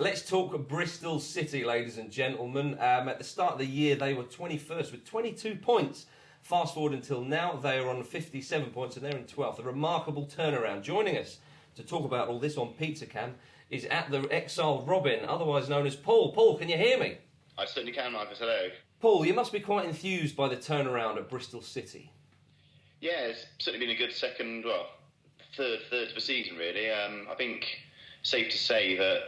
Let's talk Bristol City, ladies and gentlemen. At the start of the year, they were 21st with 22 points. Fast forward until now, they are on 57 points and they're in 12th. A remarkable turnaround. Joining us to talk about all this on Pizza Cam is at the exiled Robin, otherwise known as Paul. Paul, can you hear me? I certainly can, Marcus. Hello. Paul, you must be quite enthused by the turnaround at Bristol City. Yeah, it's certainly been a good third of the season, really. I think safe to say that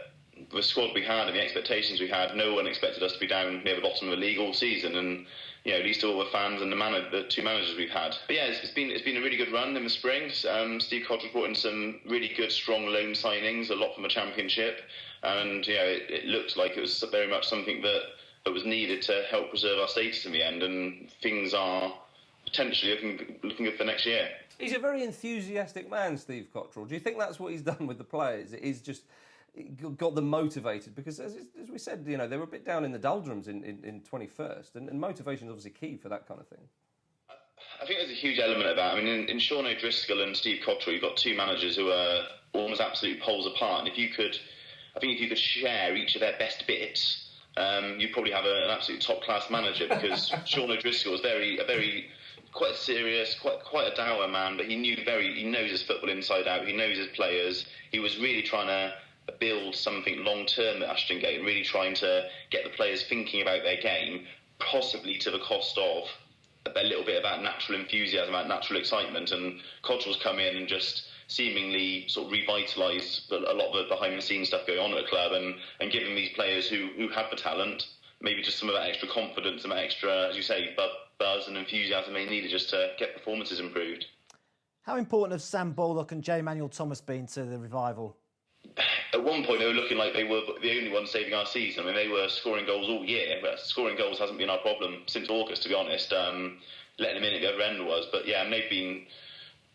the squad we had and the expectations we had, no one expected us to be down near the bottom of the league all season, and at least all the fans and the two managers we've had. But yeah, it's been a really good run in the spring. Steve Cotterill brought in some really good, strong loan signings, a lot from the Championship, and it looked like it was very much something that was needed to help preserve our status in the end, and things are potentially looking good for next year. He's a very enthusiastic man, Steve Cotterill. Do you think that's what he's done with the players? It is just got them motivated, because as we said, they were a bit down in the doldrums in 21st, and motivation is obviously key for that kind of thing. I think there's a huge element of that. I mean, in Sean O'Driscoll and Steve Cotterill, you've got two managers who are almost absolute poles apart, and if you could share each of their best bits, you'd probably have an absolute top-class manager, because Sean O'Driscoll is quite serious, quite a dour man, but he knows his football inside out. He knows his players. He was really trying to build something long-term at Ashton Gate and really trying to get the players thinking about their game, possibly to the cost of a little bit of that natural enthusiasm, that natural excitement. And Cotterill's come in and just seemingly sort of revitalised a lot of the behind-the-scenes stuff going on at the club, and giving these players who have the talent maybe just some of that extra confidence and that extra, as you say, buzz and enthusiasm they needed just to get performances improved. How important have Sam Baldock and Manuel been to the revival? At one point, they were looking like they were the only ones saving our season. I mean, they were scoring goals all year, but scoring goals hasn't been our problem since August, to be honest. Letting them in at the other end was. But yeah, and they've been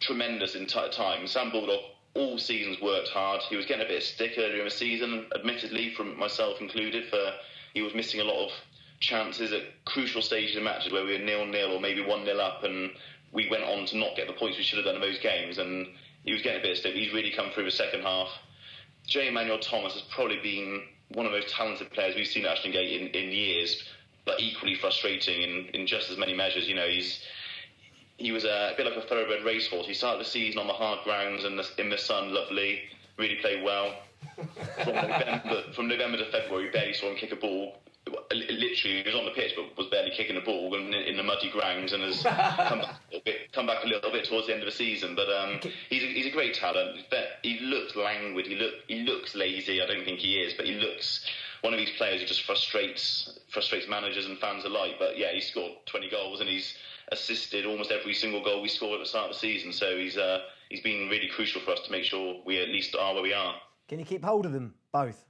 tremendous in time. Sam Baldock all seasons worked hard. He was getting a bit of stick earlier in the season, admittedly, from myself included, he was missing a lot of chances at crucial stages in matches where we were 0-0 or maybe 1-0 up, and we went on to not get the points we should have done in those games, and he was getting a bit of stick. He's really come through the second half. Manuel has probably been one of the most talented players we've seen at Ashton Gate in years, but equally frustrating in just as many measures. He was a bit like a thoroughbred racehorse. He started the season on the hard grounds and in the sun, lovely, really played well. From November to February, we barely saw him kick a ball. Literally, he was on the pitch but was barely kicking a ball in the muddy grounds, and has come back a little bit towards the end of the season. But he's a great talent. He looks languid. He looks lazy. I don't think he is, but he looks one of these players who just frustrates managers and fans alike. But yeah, he scored 20 goals and he's assisted almost every single goal we scored at the start of the season. So he's been really crucial for us to make sure we at least are where we are. Can you keep hold of them both?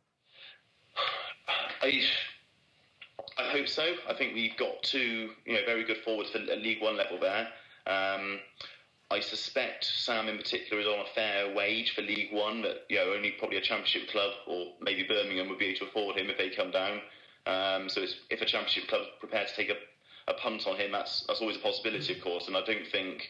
I hope so. I think we've got two very good forwards for a League One level there. I suspect Sam in particular is on a fair wage for League One, that only probably a Championship club or maybe Birmingham would be able to afford him if they come down. So if a Championship club is prepared to take a punt on him, that's always a possibility, of course. And I don't think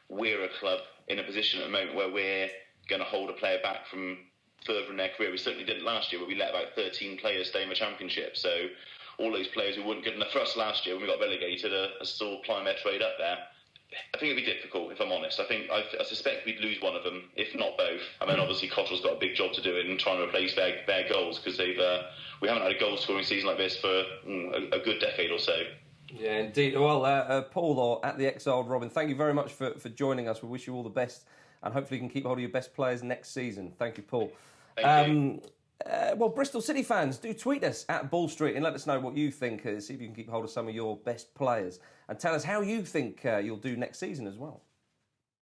we're a club in a position at the moment where we're going to hold a player back from further in their career. We certainly didn't last year, where we let about 13 players stay in the Championship. So all those players who weren't good enough for us last year when we got relegated are still plying their trade up there. I think it'd be difficult, if I'm honest. I suspect we'd lose one of them, if not both. I mean, obviously Cotterill's got a big job to do in trying to replace their goals, because we haven't had a goal-scoring season like this for a good decade or so. Yeah, indeed. Well, Paul, or at the exiled Robin, thank you very much for joining us. We wish you all the best, and hopefully you can keep hold of your best players next season. Thank you, Paul. Thank you. Well, Bristol City fans, do tweet us at Ball Street and let us know what you think. See if you can keep hold of some of your best players, and tell us how you think you'll do next season as well.